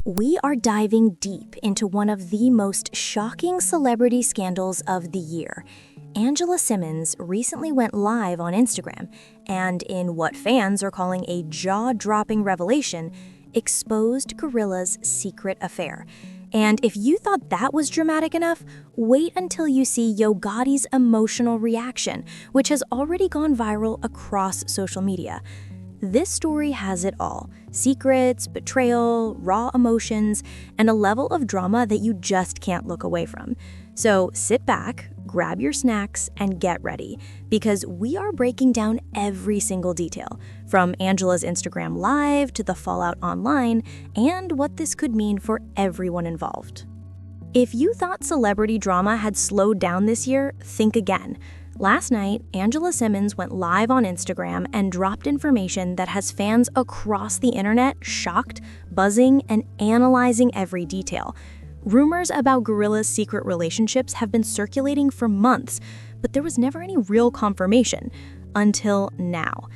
We are diving deep into one of the most shocking celebrity scandals of the year. Angela Simmons recently went live on Instagram and, in what fans are calling a jaw-dropping revelation, exposed GloRilla's secret affair. And if you thought that was dramatic enough, wait until you see Yo Gotti's emotional reaction, which has already gone viral across social media. This story has it all: secrets, betrayal, raw emotions, and a level of drama that you just can't look away from. So sit back, grab your snacks, and get ready, because we are breaking down every single detail, from Angela's Instagram Live to the fallout online, and what this could mean for everyone involved. If you thought celebrity drama had slowed down this year, think again. Last night, Angela Simmons went live on Instagram and dropped information that has fans across the internet shocked, buzzing, and analyzing every detail. Rumors about GloRilla's secret relationships have been circulating for months, but there was never any real confirmation until now.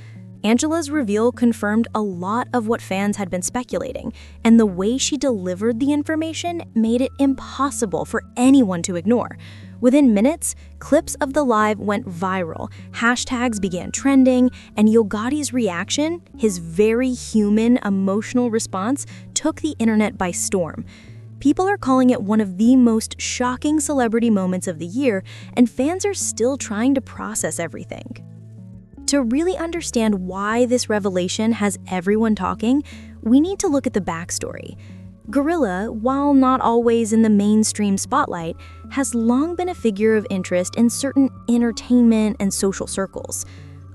Angela's reveal confirmed a lot of what fans had been speculating, and the way she delivered the information made it impossible for anyone to ignore. Within minutes, clips of the live went viral, hashtags began trending, and Yo Gotti's reaction, his very human, emotional response, took the internet by storm. People are calling it one of the most shocking celebrity moments of the year, and fans are still trying to process everything. To really understand why this revelation has everyone talking, we need to look at the backstory. GloRilla, while not always in the mainstream spotlight, has long been a figure of interest in certain entertainment and social circles.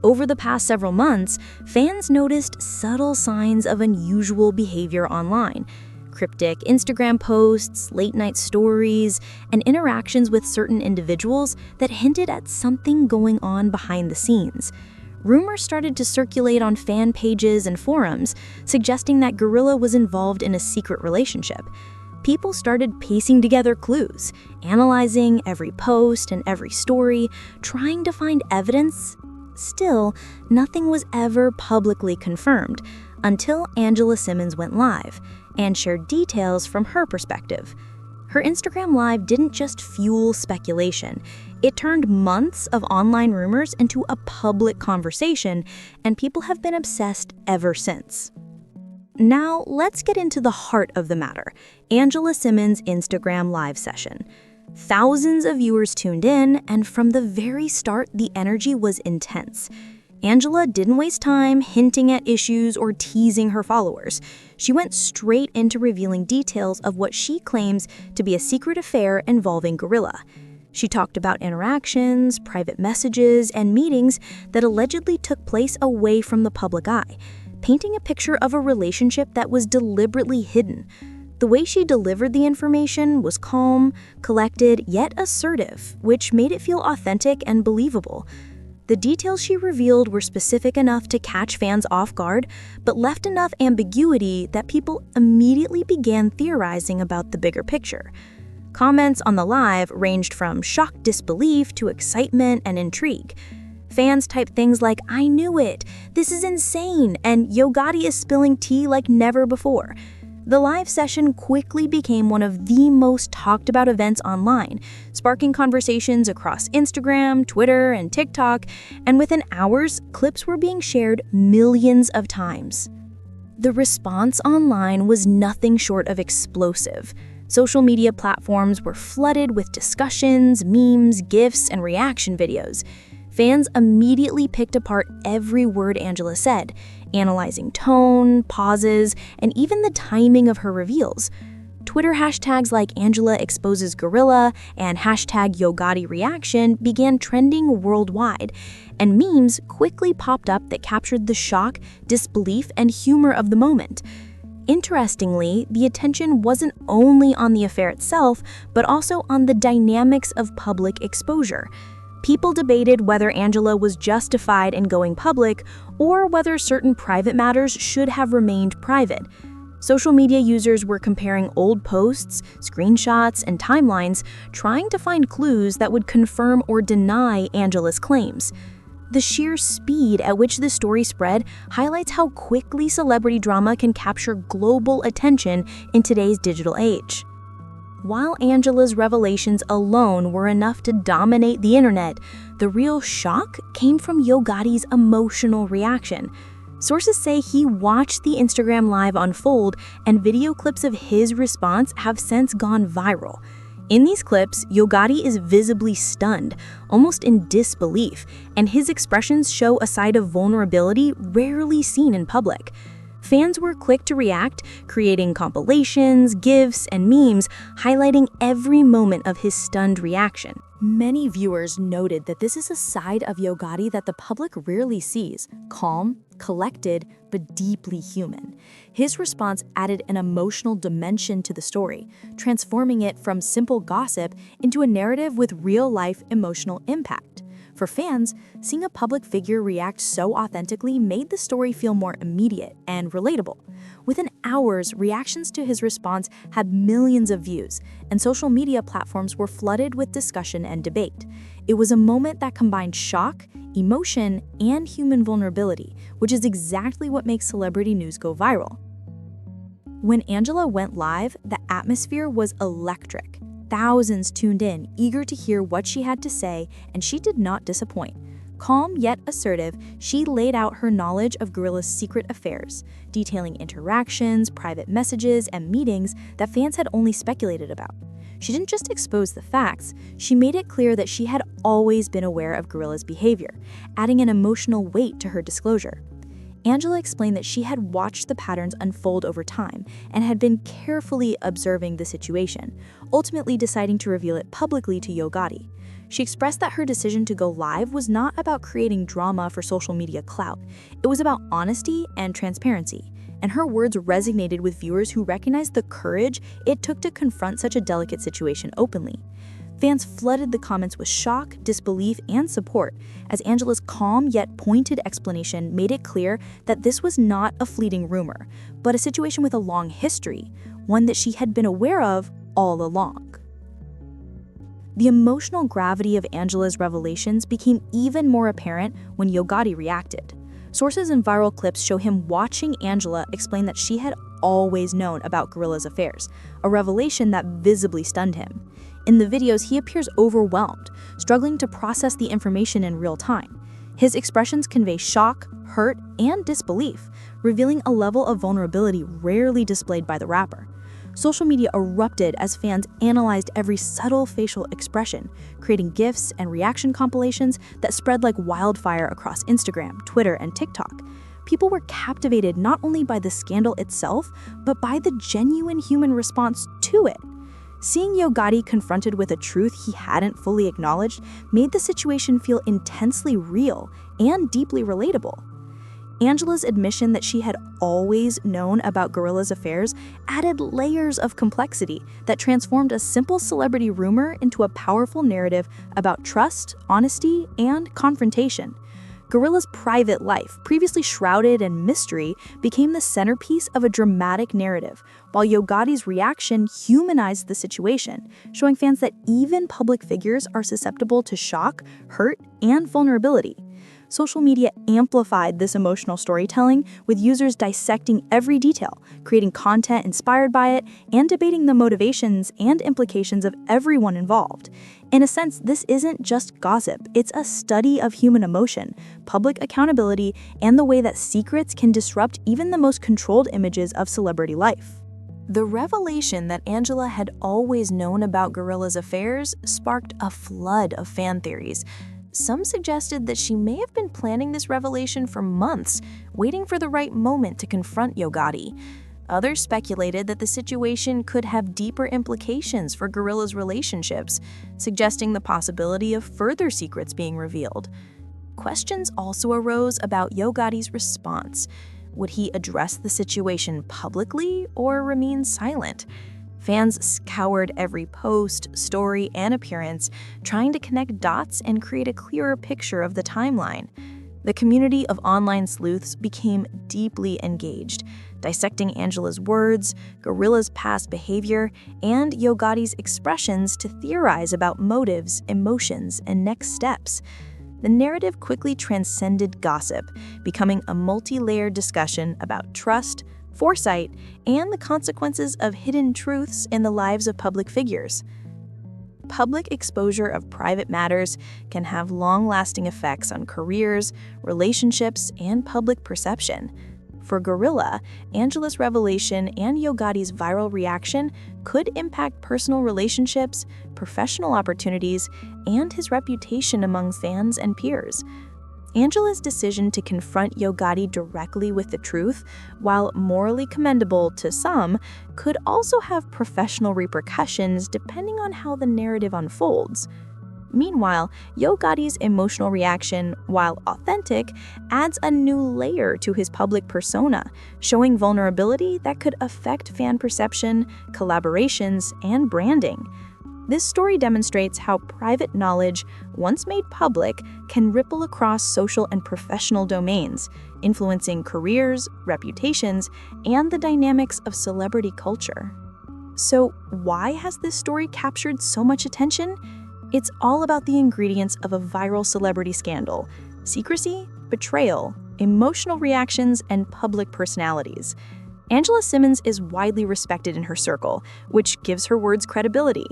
Over the past several months, fans noticed subtle signs of unusual behavior online. Cryptic Instagram posts, late-night stories, and interactions with certain individuals that hinted at something going on behind the scenes. Rumors started to circulate on fan pages and forums, suggesting that GloRilla was involved in a secret relationship. People started piecing together clues, analyzing every post and every story, trying to find evidence. Still, nothing was ever publicly confirmed until Angela Simmons went live and shared details from her perspective. Her Instagram Live didn't just fuel speculation, it turned months of online rumors into a public conversation, and people have been obsessed ever since. Now, let's get into the heart of the matter: Angela Simmons' Instagram Live session. Thousands of viewers tuned in, and from the very start, the energy was intense. Angela didn't waste time hinting at issues or teasing her followers. She went straight into revealing details of what she claims to be a secret affair involving GloRilla. She talked about interactions, private messages, and meetings that allegedly took place away from the public eye, painting a picture of a relationship that was deliberately hidden. The way she delivered the information was calm, collected, yet assertive, which made it feel authentic and believable. The details she revealed were specific enough to catch fans off guard, but left enough ambiguity that people immediately began theorizing about the bigger picture. Comments on the live ranged from shocked disbelief to excitement and intrigue. Fans typed things like, "I knew it," "This is insane," and "Yo Gotti is spilling tea like never before." The live session quickly became one of the most talked about events online, sparking conversations across Instagram, Twitter, and TikTok, and within hours, clips were being shared millions of times. The response online was nothing short of explosive. Social media platforms were flooded with discussions, memes, GIFs, and reaction videos. Fans immediately picked apart every word Angela said, analyzing tone, pauses, and even the timing of her reveals. Twitter hashtags like Angela exposes GloRilla and hashtag Yo Gotti reaction began trending worldwide, and memes quickly popped up that captured the shock, disbelief, and humor of the moment. Interestingly, the attention wasn't only on the affair itself, but also on the dynamics of public exposure. People debated whether Angela was justified in going public or whether certain private matters should have remained private. Social media users were comparing old posts, screenshots, and timelines, trying to find clues that would confirm or deny Angela's claims. The sheer speed at which the story spread highlights how quickly celebrity drama can capture global attention in today's digital age. While Angela's revelations alone were enough to dominate the internet, the real shock came from Yo Gotti's emotional reaction. Sources say he watched the Instagram Live unfold, and video clips of his response have since gone viral. In these clips, Yo Gotti is visibly stunned, almost in disbelief, and his expressions show a side of vulnerability rarely seen in public. Fans were quick to react, creating compilations, GIFs, and memes highlighting every moment of his stunned reaction. Many viewers noted that this is a side of Yo Gotti that the public rarely sees: calm, collected, but deeply human. His response added an emotional dimension to the story, transforming it from simple gossip into a narrative with real-life emotional impact. For fans, seeing a public figure react so authentically made the story feel more immediate and relatable. Within hours, reactions to his response had millions of views, and social media platforms were flooded with discussion and debate. It was a moment that combined shock, emotion, and human vulnerability, which is exactly what makes celebrity news go viral. When Angela went live, the atmosphere was electric. Thousands tuned in, eager to hear what she had to say, and she did not disappoint. Calm yet assertive, she laid out her knowledge of GloRilla's secret affairs, detailing interactions, private messages, and meetings that fans had only speculated about. She didn't just expose the facts, she made it clear that she had always been aware of GloRilla's behavior, adding an emotional weight to her disclosure. Angela explained that she had watched the patterns unfold over time and had been carefully observing the situation, ultimately deciding to reveal it publicly to Yo Gotti. She expressed that her decision to go live was not about creating drama for social media clout. It was about honesty and transparency, and her words resonated with viewers who recognized the courage it took to confront such a delicate situation openly. Fans flooded the comments with shock, disbelief, and support, as Angela's calm yet pointed explanation made it clear that this was not a fleeting rumor, but a situation with a long history, one that she had been aware of all along. The emotional gravity of Angela's revelations became even more apparent when Yo Gotti reacted. Sources and viral clips show him watching Angela explain that she had always known about GloRilla's affairs, a revelation that visibly stunned him. In the videos, he appears overwhelmed, struggling to process the information in real time. His expressions convey shock, hurt, and disbelief, revealing a level of vulnerability rarely displayed by the rapper. Social media erupted as fans analyzed every subtle facial expression, creating GIFs and reaction compilations that spread like wildfire across Instagram, Twitter, and TikTok. People were captivated not only by the scandal itself, but by the genuine human response to it. Seeing Yo Gotti confronted with a truth he hadn't fully acknowledged made the situation feel intensely real and deeply relatable. Angela's admission that she had always known about GloRilla's affairs added layers of complexity that transformed a simple celebrity rumor into a powerful narrative about trust, honesty, and confrontation. GloRilla's private life, previously shrouded in mystery, became the centerpiece of a dramatic narrative, while Yo Gotti's reaction humanized the situation, showing fans that even public figures are susceptible to shock, hurt, and vulnerability. Social media amplified this emotional storytelling, with users dissecting every detail, creating content inspired by it, and debating the motivations and implications of everyone involved. In a sense, this isn't just gossip, it's a study of human emotion, public accountability, and the way that secrets can disrupt even the most controlled images of celebrity life. The revelation that Angela had always known about GloRilla's affairs sparked a flood of fan theories. Some suggested that she may have been planning this revelation for months, waiting for the right moment to confront Yo Gotti. Others speculated that the situation could have deeper implications for GloRilla's relationships, suggesting the possibility of further secrets being revealed. Questions also arose about Yo Gotti's response. Would he address the situation publicly or remain silent? Fans scoured every post, story, and appearance, trying to connect dots and create a clearer picture of the timeline. The community of online sleuths became deeply engaged, dissecting Angela's words, GloRilla's past behavior, and Yo Gotti's expressions to theorize about motives, emotions, and next steps. the narrative quickly transcended gossip, becoming a multi-layered discussion about trust, foresight, and the consequences of hidden truths in the lives of public figures. Public exposure of private matters can have long-lasting effects on careers, relationships, and public perception. For GloRilla, Angela's revelation and Yo Gotti's viral reaction could impact personal relationships, professional opportunities, and his reputation among fans and peers. Angela's decision to confront Yo Gotti directly with the truth, while morally commendable to some, could also have professional repercussions depending on how the narrative unfolds. Meanwhile, Yo Gotti's emotional reaction, while authentic, adds a new layer to his public persona, showing vulnerability that could affect fan perception, collaborations, and branding. This story demonstrates how private knowledge, once made public, can ripple across social and professional domains, influencing careers, reputations, and the dynamics of celebrity culture. So, why has this story captured so much attention? It's all about the ingredients of a viral celebrity scandal: secrecy, betrayal, emotional reactions, and public personalities. Angela Simmons is widely respected in her circle, which gives her words credibility.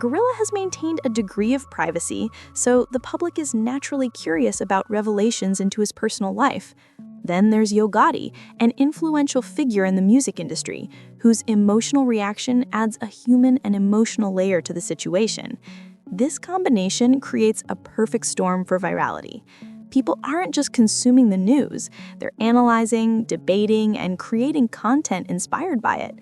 GloRilla has maintained a degree of privacy, so the public is naturally curious about revelations into his personal life. Then there's Yo Gotti, an influential figure in the music industry, whose emotional reaction adds a human and emotional layer to the situation. This combination creates a perfect storm for virality. People aren't just consuming the news, they're analyzing, debating, and creating content inspired by it.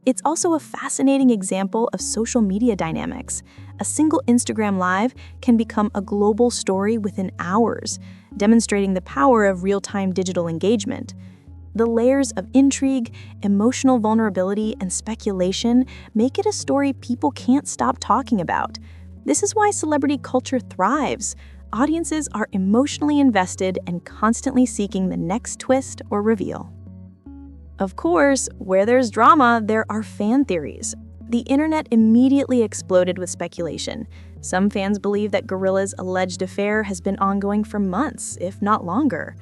It's also a fascinating example of social media dynamics. A single Instagram Live can become a global story within hours, demonstrating the power of real-time digital engagement. The layers of intrigue, emotional vulnerability, and speculation make it a story people can't stop talking about. This is why celebrity culture thrives. Audiences are emotionally invested and constantly seeking the next twist or reveal. Of course, where there's drama, there are fan theories. The internet immediately exploded with speculation. Some fans believe that GloRilla's alleged affair has been ongoing for months, if not longer.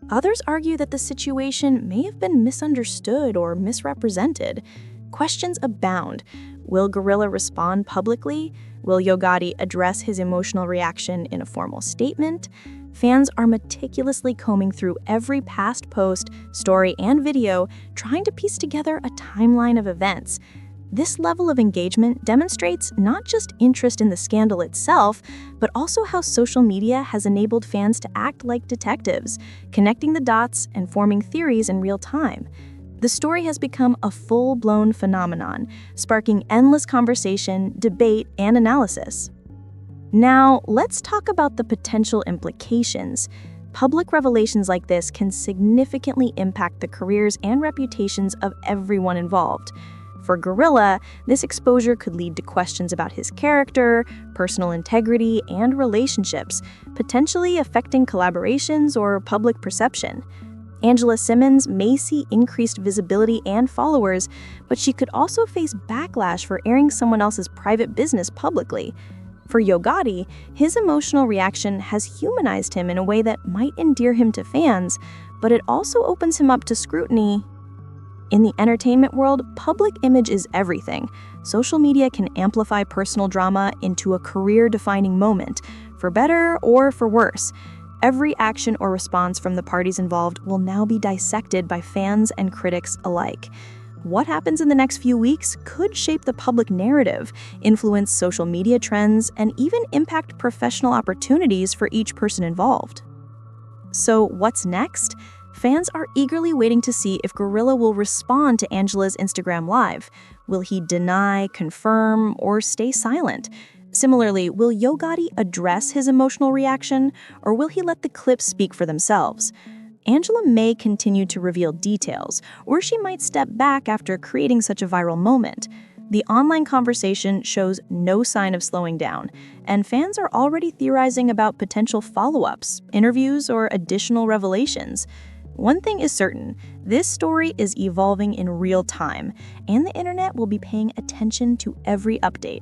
Others argue that the situation may have been misunderstood or misrepresented. Questions abound. Will GloRilla respond publicly? Will Yo Gotti address his emotional reaction in a formal statement? Fans are meticulously combing through every past post, story, and video, trying to piece together a timeline of events. This level of engagement demonstrates not just interest in the scandal itself, but also how social media has enabled fans to act like detectives, connecting the dots and forming theories in real time. The story has become a full-blown phenomenon, sparking endless conversation, debate, and analysis. Now, let's talk about the potential implications. Public revelations like this can significantly impact the careers and reputations of everyone involved. For GloRilla, this exposure could lead to questions about his character, personal integrity, and relationships, potentially affecting collaborations or public perception. Angela Simmons may see increased visibility and followers, but she could also face backlash for airing someone else's private business publicly. For Yo Gotti, his emotional reaction has humanized him in a way that might endear him to fans, but it also opens him up to scrutiny. In the entertainment world, public image is everything. Social media can amplify personal drama into a career-defining moment, for better or for worse. Every action or response from the parties involved will now be dissected by fans and critics alike. What happens in the next few weeks could shape the public narrative, influence social media trends, and even impact professional opportunities for each person involved. So what's next? Fans are eagerly waiting to see if GloRilla will respond to Angela's Instagram Live. Will he deny, confirm, or stay silent? Similarly, will Yo Gotti address his emotional reaction, or will he let the clips speak for themselves? Angela may continue to reveal details, or she might step back after creating such a viral moment. The online conversation shows no sign of slowing down, and fans are already theorizing about potential follow-ups, interviews, or additional revelations. One thing is certain, this story is evolving in real time, and the internet will be paying attention to every update.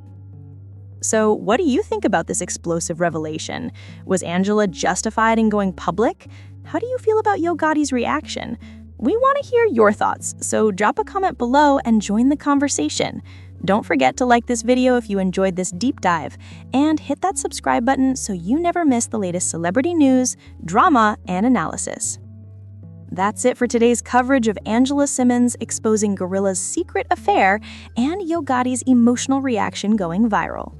So, what do you think about this explosive revelation? Was Angela justified in going public? How do you feel about Yo Gotti's reaction? We want to hear your thoughts, so drop a comment below and join the conversation. Don't forget to like this video if you enjoyed this deep dive, and hit that subscribe button so you never miss the latest celebrity news, drama, and analysis. That's it for today's coverage of Angela Simmons exposing GloRilla's secret affair and Yo Gotti's emotional reaction going viral.